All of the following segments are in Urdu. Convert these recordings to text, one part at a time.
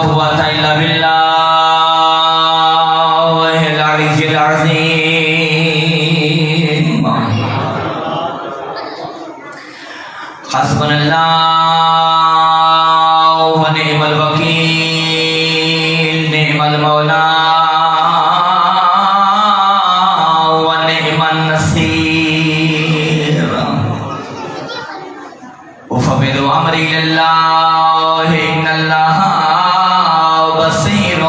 قوة إلا بالله العلي العظيم. حسبنا الله ونعم الوكيل، نعم المولى ونعم النصير. وفوض أمري لله إن الله بصير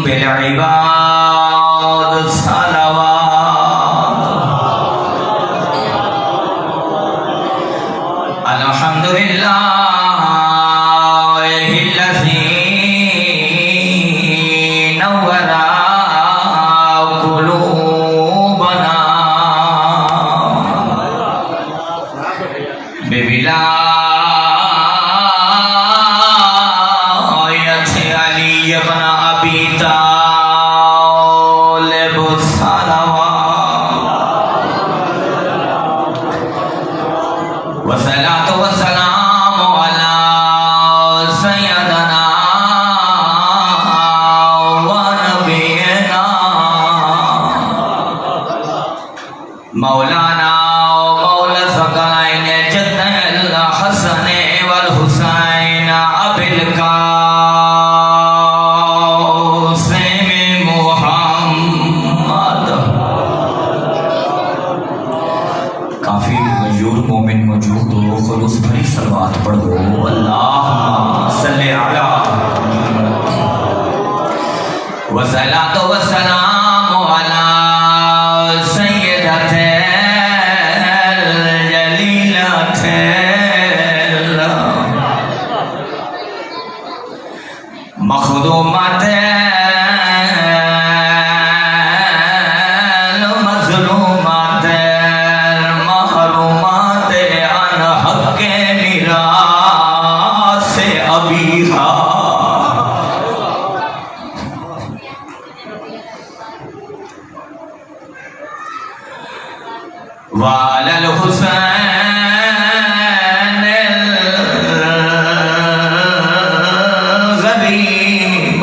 بالعباد. الصلوات. الحمد لله الذي نور قلوبنا بولاية علي بن أبي طالب. والصلاة والسلام على سيدنا ونبينا مولانا ومولى الثقلين جدنا الحسن والحسين أبي القاسم محمد. کافی مجور مومن موجود ہو، خلوص بھری صلوات پڑھ دو. اللہم صلی علی والصلاة والسلام علی سیدت الجلیلت مخدومت المظلومات المحرومات عن حق میراث ابیہا. وعلى الحسين الغريب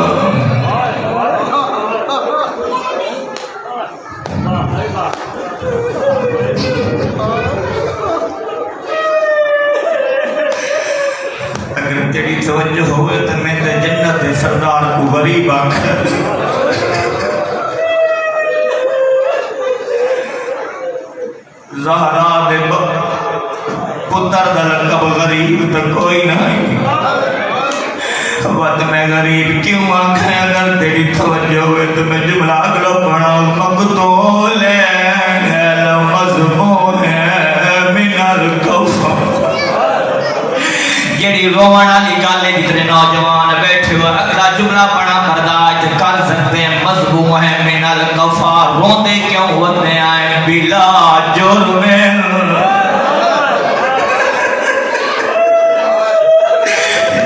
اگر تیری توجہ ہوئے تو میں تے جنت سردار کو غریب آکھر. زہرا دے پتر دا لقب غریب تو کوئی نہیں. وقت میں غریب کیوں آنکھیں؟ اگر تیری توجہ ہوئے تو میں جملہ اگلو پڑھاؤں. مقتول المظلوم من الکفر. جیڑی روان والی گالے جتنے نوجوان بیٹھے ہوئے اگلا جملہ پڑھا برداشت کر سکتے ہیں. مظلوم ہے من الکفر. روندے کیوں ہوتے آئے؟ بلا جرم.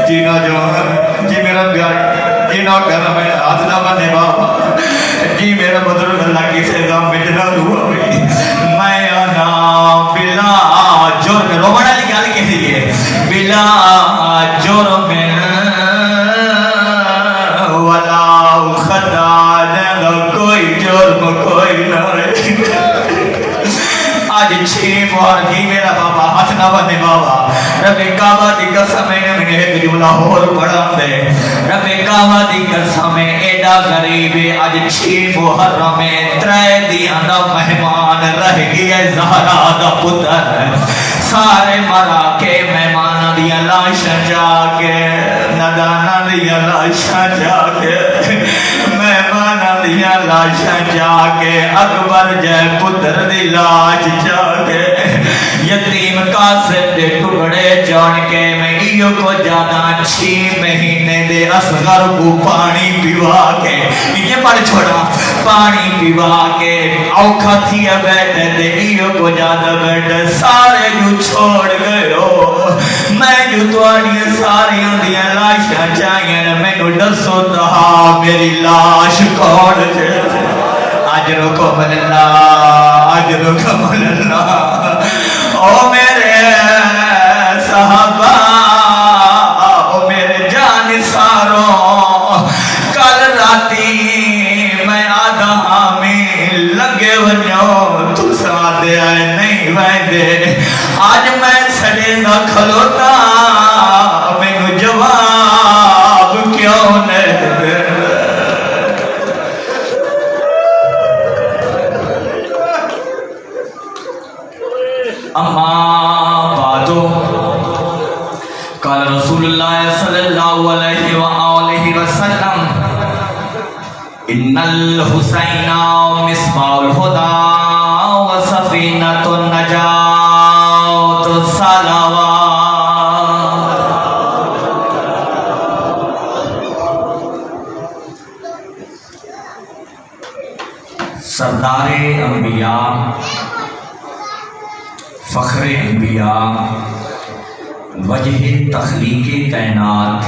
جی نوجوان، جی میرا گھر، جی نو گھر میں ہاتھ نہ بنے بابا، جی میرا بزرگ اللہ کی سزا میں نہ ہوا بھی. میں آنا بلا جرم. رومن علی گال کسی ہے بلا جرم ولا خطا. کوئی جرم کوئی نہ. آج چھ مہر جی میرا بابا ہاتھ نہ بنے بابا. رب کعبہ دی قسم میں ایک جملہ اور پڑھا دے. رب کعبہ دی قسم ایڈا غریب آج چھ محرم میں ترے دیاں دا مہمان رہ گیا. زہرا دا پتر سارے مرا کے مہمان دیا لاشاں جا کے ندانا دیا لاشاں جا کے مہمان دیا لاشاں جا کے اکبر جائے پتر دی لاش جا کے یتیم قاسم دے ٹکڑے جان کے میں ایو کو جانا 6 مہینے دے اصغر کو پانی پیوا کے. یہ پڑھ چھوڑا. پانی پیوا کے اوکھا تھیا بیٹھے دے ایو کو جانا بیٹھے. سارے جو چھوڑ گئے ہو. میں جو توڑی ساری اندیاں لاشاں چاہیے میں نو دسو تہا میری لاش کون جیسے. اجرکم اللہ اجرکم اللہ. او میرے صحابہ قال رسول اللہ صلی اللہ علیہ وآلہ وسلم ان الحسین مصباح الہدی وسفینۃ النجاۃ الصلوات۔ سردار انبیاء، فخر انبیاء، وجہ تخلیق کائنات،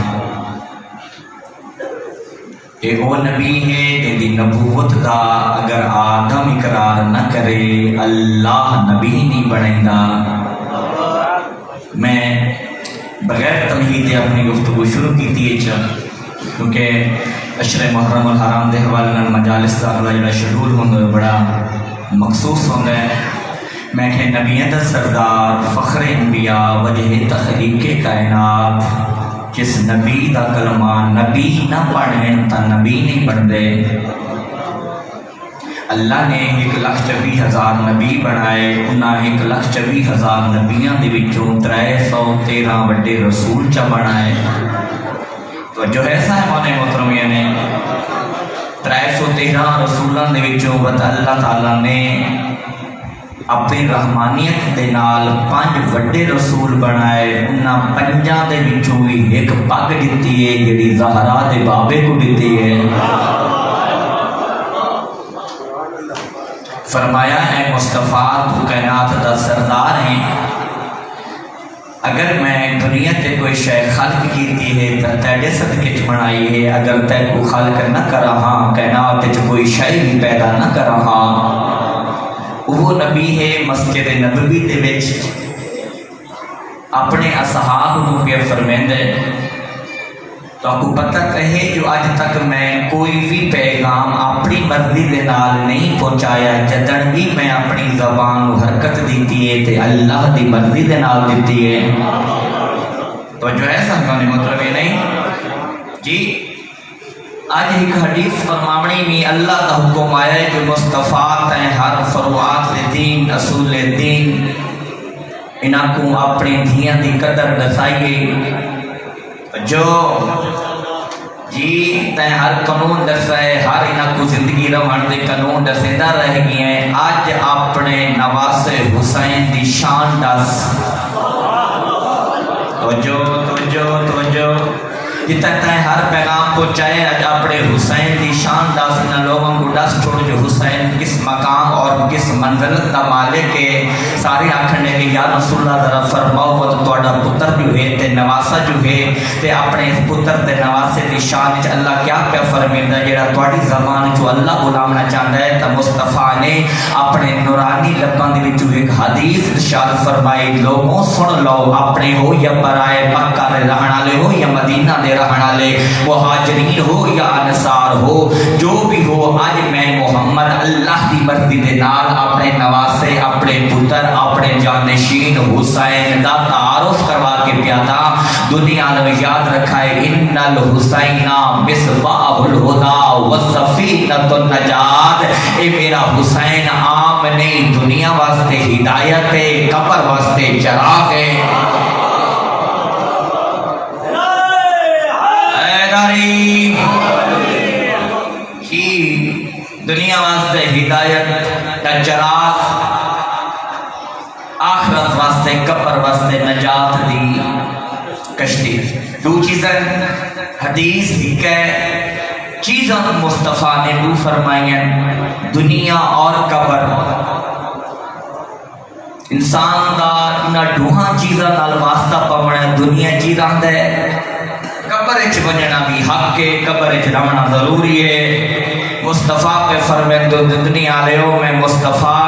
اے وہ نبی ہے جی نبوت دا اگر آدم اقرار نہ کرے اللہ نبی نہیں بنائندا۔ میں بغیر تمہید اپنی گفتگو شروع کی تھی کیونکہ اشر محرم الحرام دے حوالے نال مجالس دا اگلا جڑا شیڈول ہوندا ہے بڑا مخصوص ہوندا ہے۔ میں کہ نبیوں دا سردار، فخر انبیاء، وجہ تخلیق کائنات، جس نبی دا کلمہ نبی نہ پڑھیں تا نبی نہیں بندے۔ اللہ نے 1,24,000 نبی بنائے، انہاں 1,24,000 نبیاں دے وچوں 313 وڈے رسول چا بنائے۔ تو جو ایسا ہے مونے محترمیہ نے 313 رسولان دے وچوں اللہ تعالیٰ نے اپنی رحمانیت دے نال 5 وڈے رسول بنائے۔ انہاں 5 دے وچوں بھی ایک پگ دتی ہے جڑی زہرا دے بابے کو دتی ہے۔ فرمایا اے مصطفیٰ تو کائنات دا سردار ہیں، اگر میں دنیا تے کوئی شے خلق کیتی ہے تو تیرے صدقے چ بنائی ہے، اگر تے کو خلق نہ کرا ہاں کائنات تے کوئی شے بھی پیدا نہ کرا ہاں۔ وہ نبی ہے مسجد نبوی دے وچ اپنے اصحاب کو پہ فرمیندے تو آپ کو پتہ کہے جو آج تک میں کوئی بھی پیغام اپنی مرضی دے نال نہیں پہنچایا، جدن بھی میں اپنی زبان و حرکت دیتی ہے تے اللہ دی مرضی دے نال دیتی ہے۔ تو جو ایسا ہمیں مطلب یہ نہیں جی۔ آج ایک حدیث فرماوڑی میں اللہ کا حکم آیا ہے جو مصطفیٰ تائیں ہر فروعات دین، اصول دین، انہاں کو اپنے دھیاں دی قدر دسائیے، جو جی تائیں ہر قانون دسائے، ہر انہاں کو زندگی روان دے قانون دسیندہ رہ گئی ہیں۔ آج اپنے نواسے حسین دی شان دس، توجہ جتنا تائیں ہر پیغام پہنچائے آج اپنے حسین دی شان دس، ان لوگوں کو دس چھوڑ جو حسین کس مقام اور کس منزلت دا مالک ہے۔ سارے آکھنے کہ یا رسول اللہ ذرا فرماؤ وہ تو توڑا پتر جو ہے تے نواسا جو ہے تے اپنے اس پتر تے نواسے دی شان وچ اللہ کیا کیا فرمیندہ جیڑا توڑی زبان جو اللہ غلامنا چاہتا ہے۔ تا مصطفیٰ نے اپنے نورانی لبان دے وچ ایک حدیث ارشاد فرمائی، لوگوں سن لو اپنے ہو یا برائے مکہ دے رہن والے ہو یا مدینہ دے رہن والے، مہاجرین ہو یا انصار ہو، جو بھی ہو، آج میں محمد اللہ دی مرضی دے نال اپنے نواسے، اپنے پتر، اپنے جانشین حسین دا تعارف کروا کے پیادا دنیا نے یاد رکھا ہے۔ ان الحسین مصباح الہدی وسفینۃ النجات، اے میرا حسین عام نہیں، دنیا واسطے ہدایت ہے، قبر واسطے چراغ ہے۔ کی دنیا واسطے ہدایت کا چراغ، آخرت واسطے قبر واسطے نجات دی کشتی۔ دو چیزیں حدیث ایک ہے چیزاں مصطفیٰ نے دو فرمائیں، دنیا اور قبر۔ انسان دا انہاں دوہاں چیزاں نال واسطہ پاونا، دنیا چیزاں دے قبر اچ بننا بھی حق ہے، قبر اچ رہنا ضروری ہے۔ مصطفیٰ پہ فرمائیں دنیا لے ہو، میں مصطفیٰ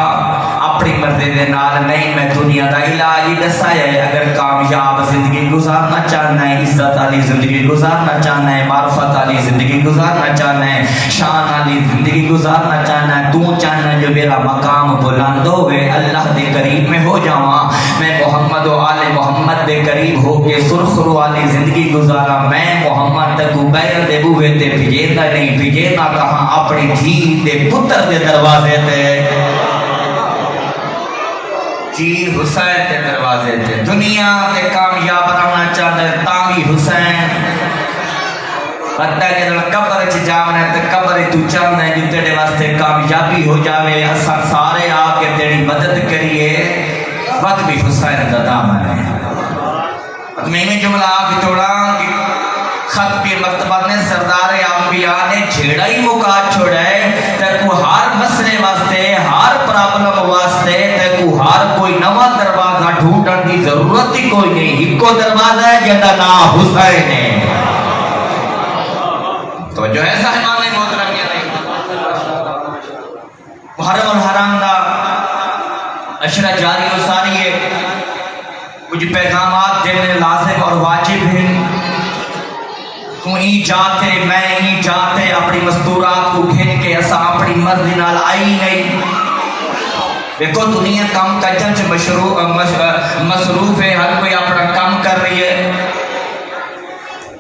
اپنی مرضی دے نال نہیں، میں دنیا دا علاج دسایا ہے۔ اگر کامیاب زندگی گزارنا چاہنا ہے، عزت والی زندگی گزارنا چاہنا ہے، معرفت والی زندگی گزارنا چاہنا ہے، شان والی زندگی گزارنا چاہنا ہے، تو چاہنا ہے جو میرا مقام بلند ہوئے، اللہ دے قریب میں ہو جاواں، میں محمد و آل محمد دے قریب ہو کے سرخرو والی زندگی گزارا، میں محمد تک بیل دے بوئے تے بھیجینا نہیں، بھیجینا کہاں اپنی دھی دے پتر دے دروازے تے۔ جی حسین کے دروازے تے دنیا تے کامیاب رہنا چاہتے تامی حسین پتہ ہے کہ قبر چ جاونا ہے تے قبر تو چاہنا ہے جو تیرے واسطے کامیابی ہو جاوے اساں سارے آ کے تیری مدد کریے وقت بھی حسین دا دامن ہے میں نے جملہ آگ توڑا کہ خط پیر مکتبہ نے سردار انبیاء نے جھیڑا ہی موقع چھوڑا ہے تے کو ہر مسئلے واسطے ہر پرابلم واسطے تے کو ہر کوئی نواں دروازہ ڈھونڈن دی ضرورت ہی کوئی نہیں ایکو دروازہ ہے جدا نام حسین ہے تو جو ہے صاحبان محترم یہ نہیں محرم الحرام دا اشرا جاری و ساری ہے کچھ پیغامات دینے لازم اور واجب ہیں تو ہی جاتے میں ہی جاتے اپنی مستورات کو گھن کے ایسا اپنی مرضی نال آئی نہیں دیکھو دنیا کام کجن سے مصروف ہے ہر کوئی اپنا کام کر رہی ہے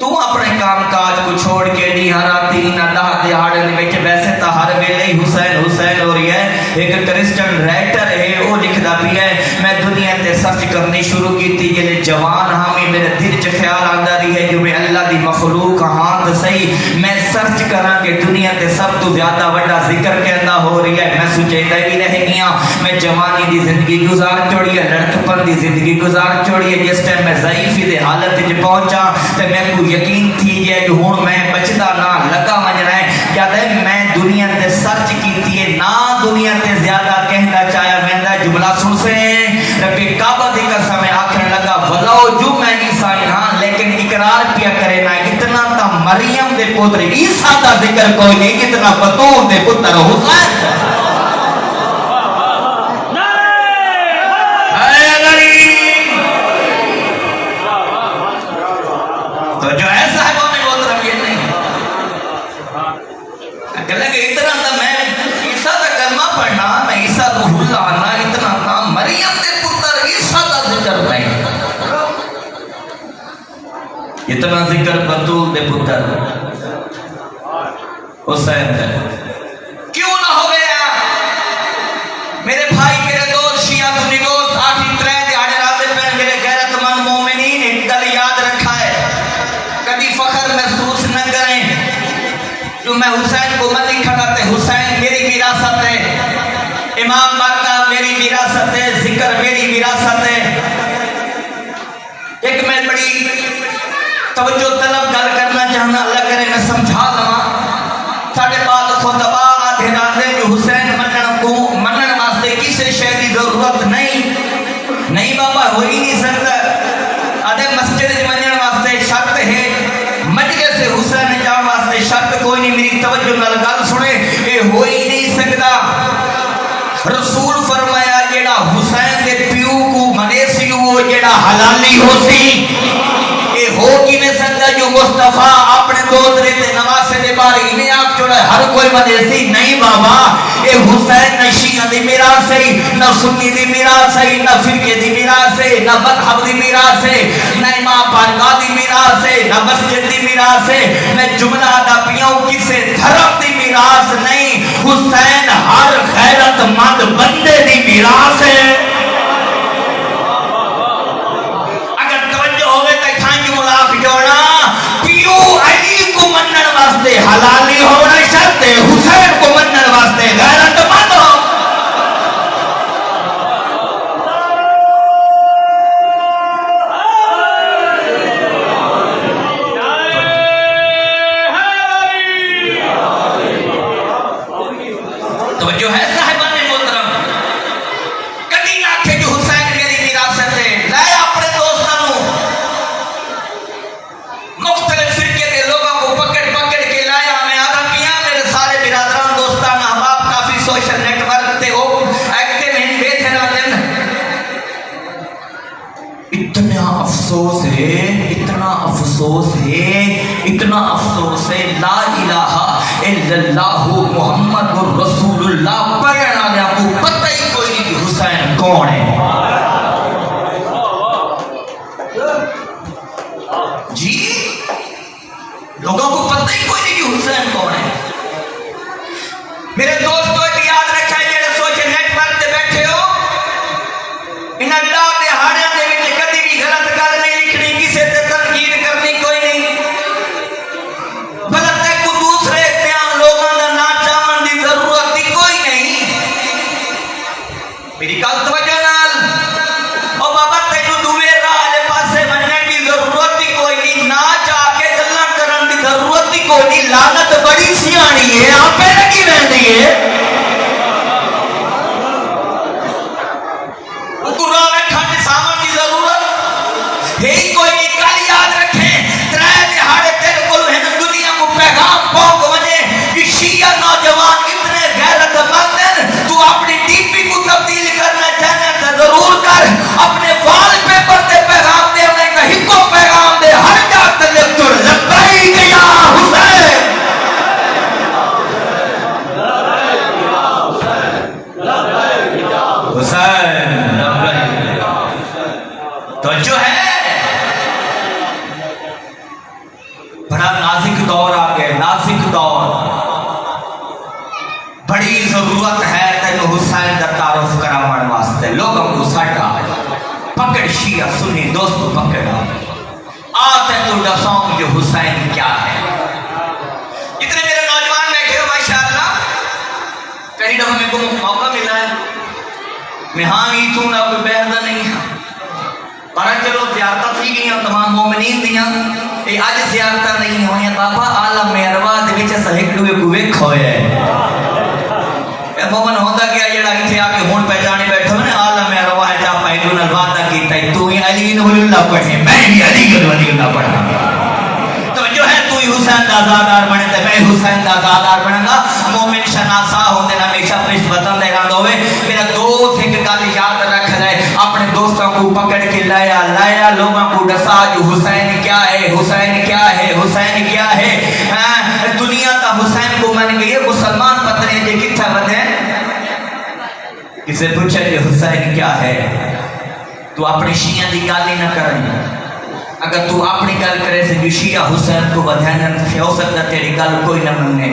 تو اپنے کام کاج کو چھوڑ کے نہیں ہراتی نہ دہ دیہاڑے میں ویسے تو ہر ویلے ہی حسین حسین ہو رہی ہے ایک کرسچن رائٹر ہے وہ لکھدا بھی ہے میں دنیا تے سرچ کرنی شروع کی تھی کہ جوان ہمیں میرے دل چ خیال آندا رہی ہے جو میں اللہ دی مخلوق ہاں تے صحیح میں سرچ کراں کہ دنیا تے سب تو زیادہ بڑا ذکر کہندا ہو رہی ہے میں سوچدا ہی رہ گیا میں جوانی دی زندگی گزار چھوڑی ہے لڑکپن دی زندگی گزار چھوڑی ہے جس ٹائم میں ضعیفی دے حالت وچ پہنچا تے میں کو یقین تھی کہ ہوں میں بچدا نہ لگا مجنا ہے یاد ہے میں دنیا تے سرچ کیتی ہے نہ دنیا تے زیادہ کہنا چاہیا میں جملہ سن سے رب کعبہ دی قسم آکھنے لگا ولو جو میں عیسائی ہاں لیکن اقرار کیا کرے نا اتنا تا مریم دے پتر عیسیٰ دا ذکر کوئی نہیں اتنا بطور دے پتر حسین تو جو ہے صاحبوں میں بہت رمیت نہیں کہنے کہ اتنا تھا میں عیسیٰ کا کلمہ پڑھنا میں عیسیٰ روح اللہ آنا اتنا تھا مریم دے پتر عیسیٰ کا ذکر نہیں اتنا ذکر بطول دے پتر حسین ہے کیوں نہ ہو گیا میرے بھائی میرے دوست شیعہ سنی دوست آٹھی ترے دیہاڑے رازے پہ میرے غیرت مند مومنین ایک گل یاد رکھا ہے کبھی فخر محسوس نہ کریں جو میں حسین کو مت کھڑا تے حسین میری وراثت ہے امام باقا میری وراثت ہے ذکر میری وراثت ہے ایک میں بڑی توجہ طلب گل کرنا چاہنا اللہ کرے میں سمجھا لواں ساڑھے بعد خطبہ آدھے راندے جو حسین منن واسطے کسی شے دی ضرورت نہیں بابا ہو ہی نہیں سکتا آدھے مسجد منن واسطے شرط ہے مجلس سے حسین جان واسطے شرط کوئی نہیں میری توجہ نال گل سنے اے ہو ہی نہیں سکتا رسول فرمایا جیڑا حسین دے پیو کو منے سی وہ جیڑا حلالی ہو سی اے ہو کی میں سکتا جو مصطفیٰ اپنے دوست رہتے نواسے دے بارے انہیں آپ چھوڑا ہر کوئی منے سی نہیں بابا اے حسین نہ شیعہ دی میراث ہے نہ سنی دی میراث ہے نہ فرقے دی میراث ہے نہ مذہب دی میراث ہے نہ امام بارگاہ دی میراث ہے نہ مسجد دی میراث ہے میں جملہ دا پیاؤں کسے دھرم دی میراث نہیں حسین ہر غیرت مند بندے دی میراث ہے اگر توجہ ہوئے تو کھائیں جملہ جوڑا پیو علی کو منن واسطے حلالی ہونا شرط ہے حسین کو منن واسطے غیرت مند ہو توجہ ہے صاحبان محترم کدی نہ کہ جو حسین میری وراثت ہے لائے اپنے دوستانوں مختلف فرقے کے لوگوں کو پکڑ کے لایا میں آدھا کیا میرے سارے برادران دوستان احباب کافی سوشل نیٹ ورک تے ہو ایکٹیو ہیں بیٹھے رہتے ہیں اتنا افسوس ہے لا الہ الا اللہ محمد رسول اللہ پڑھنا لیا کو پتہ ہی کوئی نہیں کہ حسین کون ہے جی لوگوں کو پتہ ہی کوئی نہیں کہ حسین کون ہے میرے دوستوں ایک یاد رکھا ہے جیسے سوچے نیٹ ورک تے بیٹھے ہو رہی ہے آپ پہ لگی رہتی ہے قرآن کھٹ سامن کی ضرورت ہے ہی کوئی نہیں کل یاد رکھیں ترائے دہاڑے تیرے کو دنیا کو پیغام پہنچ وجے کہ شیعہ نوجوان اتنے غیرت مند ہیں تو اپنی ٹی پی کو تبدیل کرنا چاہنا تو ضرور کر اپنے وال پیپر تے پیغام دے انہیں کا ہکو پیغام دے ہر جا تلب تو لبیک یا حسین حسین تو جو ہے بڑا نازک دور آگئے نازک دور بڑی ضرورت ہے تینو حسین دا تعارف کراون واسطے لوگوں کو ساٹا پکڑ شیعہ سنی دوست پکڑ آتے تو دسوں جو حسین کیا ہے اتنے میرے نوجوان بیٹھے ہو ماشاءاللہ پہلی دفعہ میں کو موقع ملا ہے میں ہاں ہی تو نہ کوئی بہدہ نہیں پر چلو زیارتہ تھی گئی ہیں تمام مومنین دیاں اے آج زیارتہ نہیں ہوئی ہیں بابا عالم میں ارواح دے وچ سہک ڈوے کو ویکھ ہوئے اے مومن ہوندا کیا جڑا ایتھے آ کے ہن پہچانے بیٹھو نے عالم میں ارواح جا پہلو نال وعدہ کیتا ہے تو ہی علی بن اللہ پڑھے میں بھی علی بن اللہ پڑھا تو جو ہے تو ہی حسین دا آزادار بنے تے میں حسین دا آزادار بناں گا مومن شناسا ہوندے نا ہمیشہ پرش وطن دے رہندا ہوئے میرا دوست ایک گل یاد رکھ لے اپنے دوستوں کو پکڑ کے لایا لوگوں کو دسا جو حسین کیا ہے حسین کیا ہے حسین کیا ہے دنیا کا حسین کو من گئی مسلمان پتنے جے کتھا بدے کسے پوچھا کہ حسین کیا ہے تو اپنی شیعہ دی گل ہی نہ کریں اگر تو اپنی گل کرے سے جو شیعہ حسین کو بدھینن ہو سکتا تیری گل کوئی نہ مننے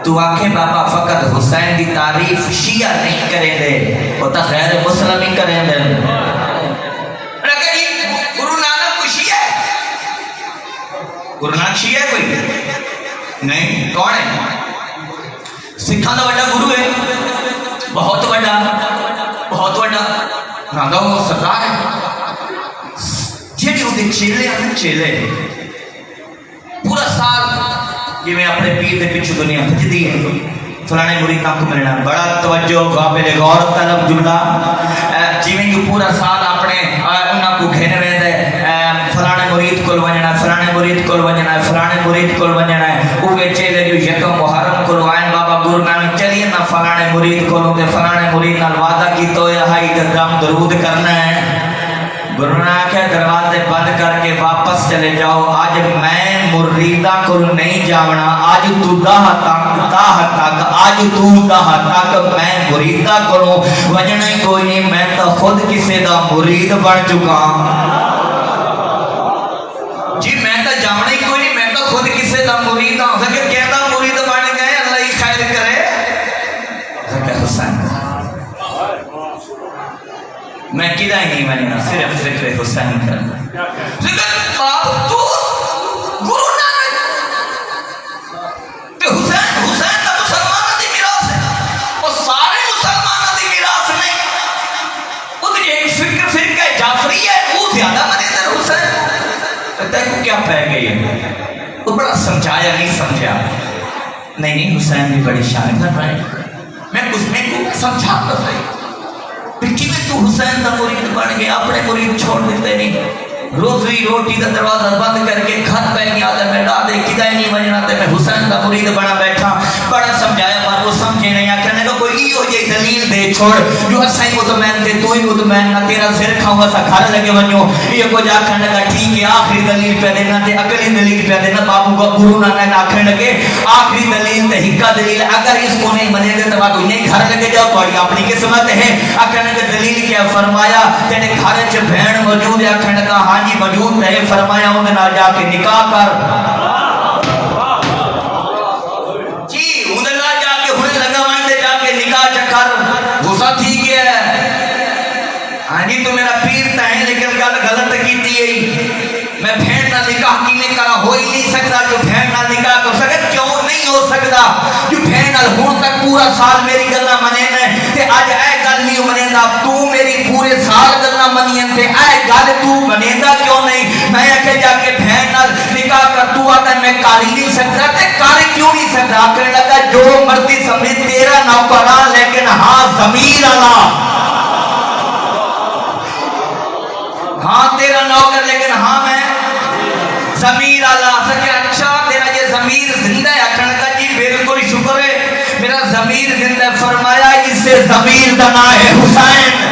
تو آنکھیں بابا فقط حسین دی تعریف شیعہ نہیں کریں دے وہ تا غیر مسلم ہی کریں دے لگے جی گرو نانک کوئی شیعہ ہے گرو نانک شیعہ ہے کوئی نہیں کون ہے سکھاں دا بڑا گرو ہے بہت بڑا ناگا وہ سردار ہے جیڑی وہ دے چیلے ہیں چیلے پورا سال یہ میں اپنے پیر دے پچھو دنیا بھج دی ہے فلانے مرید کو ملنا بڑا توجہ قابل غور طلب جملہ جی میں جو پورا سال اپنے انہاں کو گھینے رہے دے فلانے مرید کول ونجنا فلانے مرید کول ونجنا فلانے مرید کول ونجنا اوے چیلے جو یکم محرم کول آئیں بابا گرو نانک چلیے نا فلانے مرید کولوں تے فلانے مرید نال وعدہ کی تو ہائی درام درود کرنا ہے گرو نانک کے دروازے بند کر کے واپس چلے جاؤ آج میں مریدہ کو نہیں جاونا آج تو داہ تک آج تو داہ تک میں مریدہ کو وجنہ کوئی نہیں میں تو خود کسے دا مرید بن چکا جی میں تو جاونا ہی کوئی نہیں میں تو خود کسے دا مرید ہوں سکے کہتا مرید بن گئے اللہ ہی خیر کرے سکے حسین میں کدھا ہی نہیں بننا صرف ذکر حسین کرنا ذکر باپ تو گرو نانک تے حسین کا مسلمانہ دی میراث ہے وہ سارے مسلمانہ دی میراث نہیں وہ تو ایک فرقہ جعفری ہے وہ زیادہ مدیدر حسین تو تے کو کیا پہ گئی ہے وہ بڑا سمجھایا نہیں سمجھا نہیں حسین بھی بڑی شان کر رہے میں اس میں کو سمجھا کر رہی پھر میں تو حسین دا مرید بن گیا اپنے مرید چھوڑ دیتے نہیں روزی روٹی دا دروازہ بند کر کے گھر پہ گیا تے میں ڈا دے کدھا ہی نہیں بننا تے میں حسین دا مرید بنا بیٹھا بڑا سمجھایا پر وہ سمجھے نہیں آکھنے کو کوئی ہی ہو جائے دلیل دے چھوڑ جو اسائی مطمئن تے تو ہی مطمئن نہ تیرا سر کھاؤں سا گھر لگے ونجو یہ کو جا کھنے لگا ٹھیک ہے آخری دلیل پہ دینا تے اگلی دلیل پہ دینا بابو کا گرو نانک آکھنے لگے آخری دلیل تے ہکا دلیل اگر اس کو نہیں بنے دے تو بات نہیں گھر لگے جاؤ تو اپنی قسمت ہے آکھنے لگے دلیل کیا فرمایا تیرے گھر چ بہن موجود ہے آکھنے لگا ہاں جی موجود ہے فرمایا انہیں نہ جا کے نکاح کر جی انہیں نہ جا کے انہیں لگا مانتے جا کے نکاح چکر غصہ تھی گیا ہے ہاں جی تو میرا پیر تا ہے لیکن گل غلط کیتی ہے میں بہن نہ نکاح کی میں کرا ہو ہی نہیں سکتا جو بہن نہ نکاح کر سکے کیوں نہیں ہو سکتا جو بہن نہ ہون تک پورا سال میری گلنا منے تے اج اے گل نہیں منیندا تو میری پورے سال گلنا منین تے اے گل تو منیندا کیوں نہیں میں کہ جا کے بہن نال نکاح کر تو آتا میں میں کاری نہیں سکتا تے کاری کیوں نہیں سکتا؟ کہنے لگا جو مرضی سمجھ تیرا نوکران لیکن ہاں ضمیر اللہ، ہاں تیرا نوکر لیکن ہاں میں ضمیر اللہ۔ سکے اچھا تیرا یہ ضمیر زندہ ہے؟ کہنے لگا جی بالکل شکر ہے میرا ضمیر زندہ ہے۔ فرمایا اس سے ضمیر دا نام ہے حسین،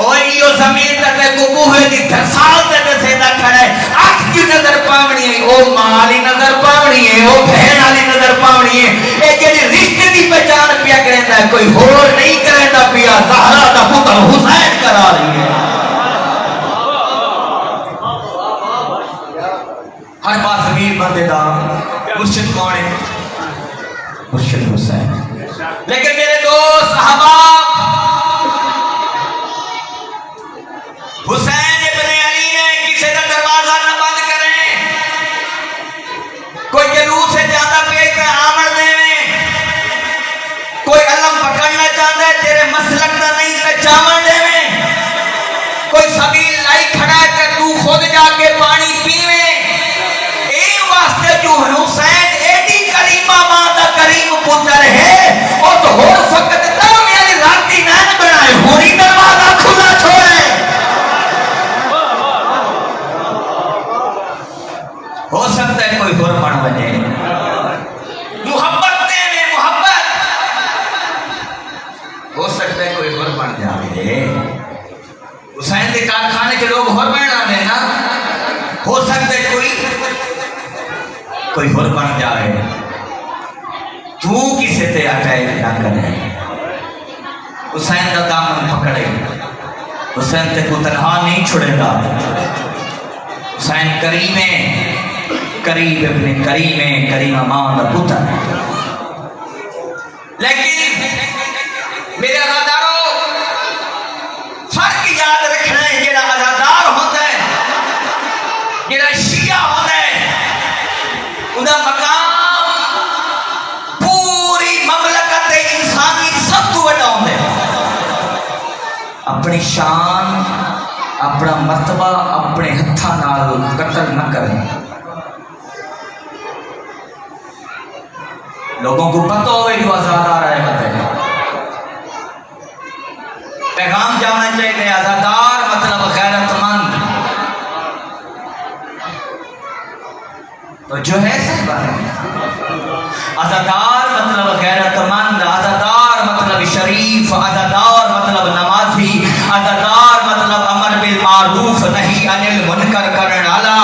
اور یہ ضمیر تے کو بوہے دی دھسال تے سے نہ کھڑے اکھ کی نظر پاونی ہے، او مالی نظر پاونی ہے، او بہن والی نظر پاونی ہے، اے جڑی رشتے دی پہچان پیا کریندا ہے کوئی ہور نہیں کریندا پیا، زہرا دا پتر حسین کرا رہی ہے۔ ہر بات ضمیر بندے دا مرشد کون ہے؟ مرشد حسین۔ لیکن میرے دوست احباب، حسین ابن علی نے کسی کا دروازہ نہ بند کریں، کوئی جلوس سے جانا پہ کہ آمن دے میں، کوئی علم پکڑنا چاہتا ہے تیرے مسلک کا نہیں تے چاون دے میں، کوئی سبیل لائی کھڑا ہے کہ تو خود جا کے پانی پیویں، این واسطے جو حسین ایڈی کریمہ ماندہ کریم پتر ہے اور تو ہور فقط دام یعنی راتی نین بنائے ہوری دروازہ کھلا چھوڑے۔ ہو سکتا ہے کوئی اور بن بنے، محبت دے میں محبت، ہو سکتا ہے کوئی اور بن جائے۔ حسین کے کارخانے کے لوگ اور بن آنے نا، ہو سکتا ہے کوئی اور بن جائے۔ تو کسے تے اٹیک نہ کرے، حسین کا دامن پکڑے، حسین تے کو تنہا نہیں چھوڑے گا۔ حسین کریم ہے، قریب ابن کریم ہے، کریم امان دا پتر۔ لیکن میرے عزاداروں فرق یاد رکھنا ہے، جڑا عزادار ہوتا ہے، جڑا شیعہ ہوتا ہے، انہاں مقام پوری مملکت انسانی سب تو بڑا ہوتا ہے۔ اپنی شان اپنا مرتبہ اپنے ہتھاں نال قتل نہ کریں۔ لوگوں کو پتہ ہوئے جو آزادار ہے مطلب پیغام جانا چاہیے، آزادار مطلب غیرت مند، تو جو ہے صحیح بات ہے، آزادار مطلب غیرت مند، آزادار مطلب شریف، آزادار مطلب نمازی، آزادار مطلب امر بالمعروف نہی عن المنکر کرن والا،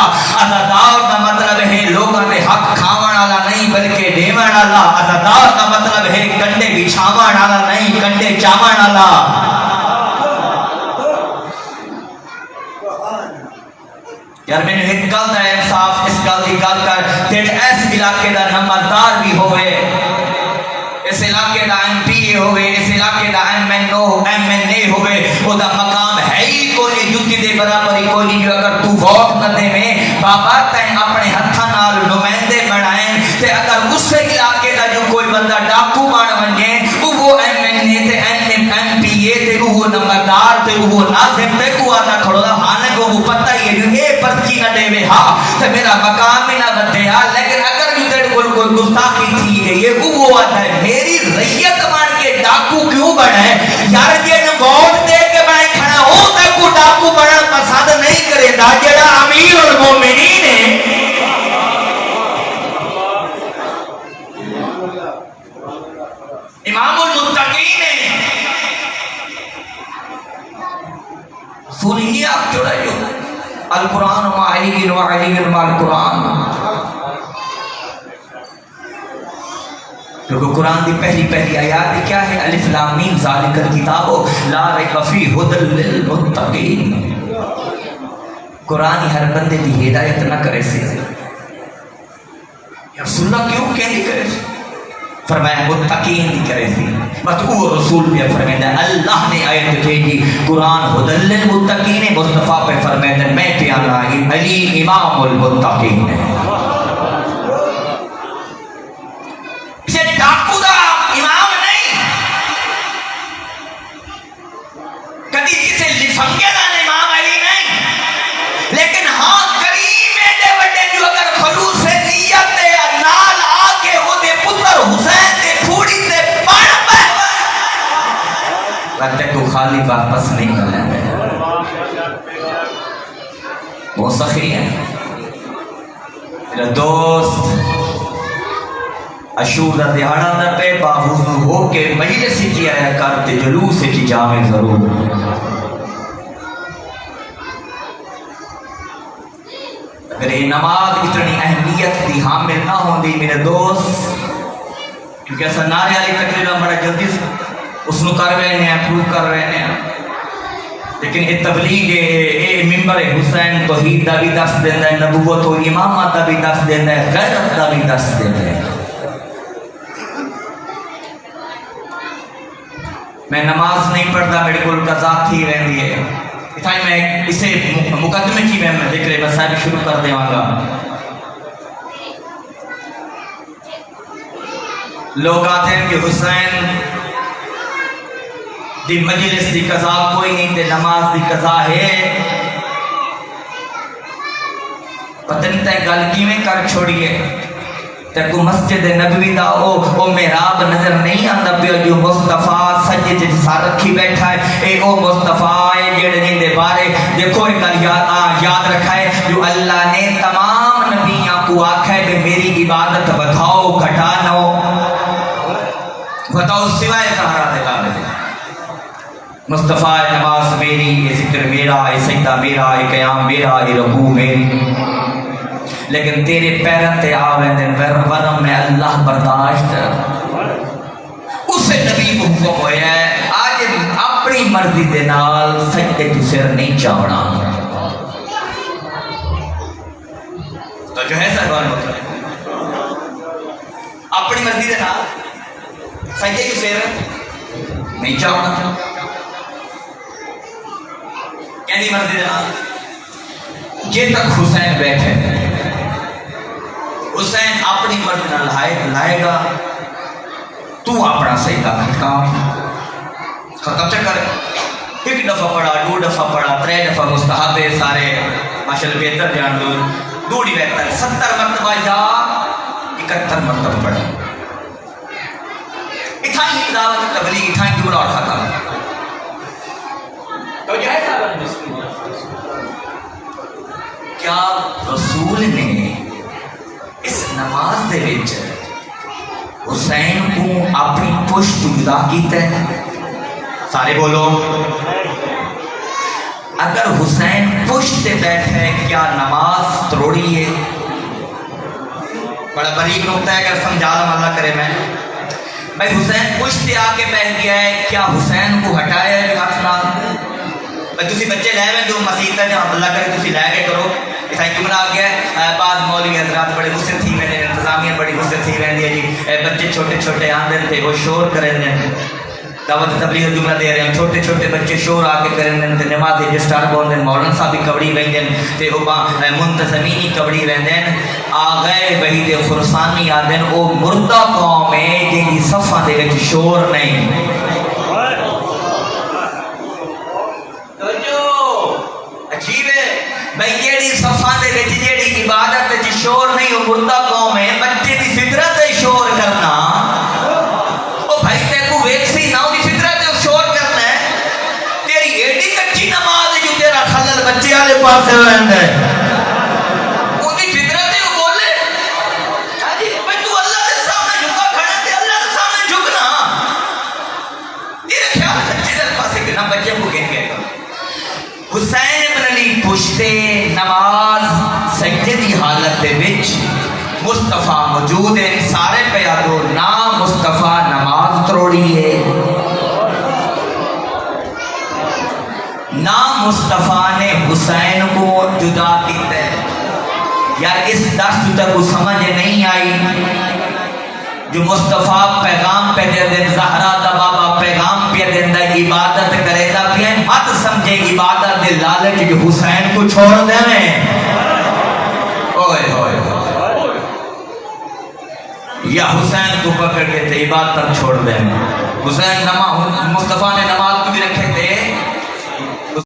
آزادار کا مطلب ہے لوگوں کے حق کھاون والا نہیں بلکہ دیون والا، آزادار کا مطلب ہے کنڈے بچھاون والا نہیں کنڈے چاون والا۔ یار میں نے ایک گل دا انصاف اس گل دی گل کر تے اس علاقے دا نمبردار بھی ہوئے، اس علاقے دا ایم پی اے ہوئے، اس علاقے دا ایم این اے ہوئے، او دا مقام ہے ہی کوئی جتی دے برابر ہی کوئی نہیں۔ اگر تو ووٹ نہ دے میں بابا تین اپنے ہتھاں نال نمائندے بنائیں تے اگر اس علاقے دا جو کوئی بندہ ڈاکو بن ونجے وہ ایم این اے تے ایم پی اے تے وہ نمبردار تے وہ ناظم تے کو آتا کھڑو دا ہاں کو وہ پتہ ہی ہے جو اے پرچی نہ دے وے ہاں تے میرا مقام بھی نہ بدے ہاں، لیکن اگر جو تیرے کوئی گستاخی تھی گئی ہے وہ آتا ہے میری ریت مان کے ڈاکو کیوں بنا ہے؟ یار جن ووٹ دے کے بنائے کھڑا ہو تے کو ڈاکو بنا پسند نہیں کرے دا جڑا امیر المومنین ہے، امام المتقین ہے، سنیے آپ جڑا جو القرآن و علی و علی و القرآن، کیونکہ قرآن دی پہلی آیات کیا ہے؟ الف لام میم ذالک الکتاب لا ریب فیہ ھدی للمتقین۔ قرآن ہر بندے دی ہدایت نہ کرے سے یا رسول اللہ کیوں کہ نہیں کرے سے؟ فرمایا متقین دی کرے سے، بس وہ رسول بھی فرمائے اللہ نے آیت بھیجی قرآن ھدی للمتقین، مصطفیٰ پہ فرمائے میں پیارا علی امام المتقین ہے۔ ڈاکو دا امام نہیں، کدی کسی لفنگے دا امام علی نہیں، لیکن ہاں کریم ایڈے وڈے جو اگر خلوص سے خالی واپس نہیں کرنے میں وہ سخی ہے میرا دوست اشور دہاڑا نہ پہ باوضو ہو کے مجلس کی آیا کرتے جلوس کی جامع ضرور اگر یہ نماز اتنی اہمیت دی حامل نہ ہوندی میرے دوست کیونکہ ایسا نعرے علی تقریبا بڑا جلدی اس نو کر رہے ہیں پروف کر رہے ہیں لیکن یہ تبلیغ اے ممبر حسین توحید دا بھی دست دینا ہے نبوت و امامت دا بھی دست دینا ہے غیرت دا بھی دست دینا ہے میں نماز نہیں پڑھتا میرے کو قضا تھی رہندی ہے اتھائی میں اسے مقدمے کی میں ذکر مسائل شروع کر دے گا لوگ آتے ہیں کہ حسین دی مجلس دی قضا کوئی نہیں تے نماز دی قضا ہے پتہ نہیں تے گل کیویں کر چھوڑیے تے کو مسجد نبوی دا او محراب نظر نہیں آندا پیا جو مصطفیٰ سجدے تے سر رکھی بیٹھا ہے اے او مصطفیٰ ہے جڑے دے بارے دیکھو ایک گل یاد رکھا ہے جو اللہ نے تمام نبیوں کو آکھا ہے کہ میری عبادت بتاؤ گھٹا نہ بتاؤ سوائے زہرا دے لالے مصطفیٰ نماز میری یہ ذکر میرا یہ سجدہ میرا یہ قیام میرا یہ رکوع میری لیکن تیرے پیرن تے آویں دن ورم میں اللہ برداشت اسے نبی کو حکم ہویا ہے آج اپنی مرضی دے نال سجدے تو سر نہیں چاونا تو جو ہے سروان ہوتا ہے اپنی مرضی دے نال سجدے تو سر نہیں چاونا یعنی مرضی دے نال یہ تک حسین بیٹھے حسین اپنی مرضی نہ لائے گا تو اپنا سجدہ کھٹکا ختم چکر ایک دفعہ پڑھا دو دفعہ پڑھا ترے دفعہ مستحب ہے سارے ماشاءاللہ بہتر جان دو دوڑی بہتر 70 مرتبہ یا 71 مرتبہ پڑھا اتھائی دعوت تبلیغ اتھائی کی بڑا اور ختم تو یہ ہے کیا رسول نے اس نماز دے وچ حسین کو اپنی پشت جدا کیتا ہے سارے بولو اگر حسین پشت تے بیٹھے کیا نماز تروڑی ہے بڑا باریک نقطہ ہے اگر سمجھا لوں اللہ کرے میں بھائی حسین پشت تے آ کے بیٹھ گیا ہے کیا حسین کو ہٹایا ہے ہاتھ نال تسی بچے لے میں جو مسیح تے اللہ کرے تسی لے کے کرو اتھائی جملہ آ گیا ہے بعض مولوی حضرات بڑے غصے تھی میں نے انتظامیہ بڑی غصے تھی رہندی ہے جی بچے چھوٹے چھوٹے آندے تھے وہ شور کریں دیں دعوت تبلیغ جملہ دے رہے ہیں چھوٹے چھوٹے بچے شور آ کے کریں دیں تے نماز رجسٹر بول دیں مولانا صاحب بھی کبڑی رہیں دیں تے وہ منتظمینی کبڑی رہیں دیں آ گئے وحید خرسانی آ دیں او مردہ قوم ہے جن کی صفحہ دے وچ شور نہیں عجیب ہے بھائی جیڑی صفحہ دے وچ جیڑی عبادت وچ شور نہیں وہ مردہ قوم ہے بچے دی فطرت ہے شور کرنا او بھائی تے کو ویکسی نہ دی فطرت ہے شور کرنا ہے تیری ایڈی کچی نماز جو تیرا خلل بچے والے پاسے رہندا ہے او دی فطرت ہے وہ بولے ہاں جی بھائی تو اللہ دے سامنے جھکا کھڑا تے اللہ دے سامنے جھکنا تیرے خیال سچے دے پاسے کہ نہ بچے کو کہہ کے حسین ابن علی پشتے نماز سجدے دی حالت دے وچ مصطفیٰ موجود ہے سارے پیادو نام مصطفیٰ نماز تروڑی ہے نام مصطفیٰ نے حسین کو جدا کیتا ہے یار اس درس تک کو سمجھ نہیں آئی جو مصطفیٰ پیغام پہ دے دیں زہرا دا بابا پیغام پہ دیں دا عبادت کرے دا پہ مت سمجھے عبادت دے لالچ جو حسین کو چھوڑ دے میں اوئے ہوئے یا حسین کو پکڑ کے تے عبادت چھوڑ دے میں حسین مصطفیٰ نے نماز کو بھی رکھے تھے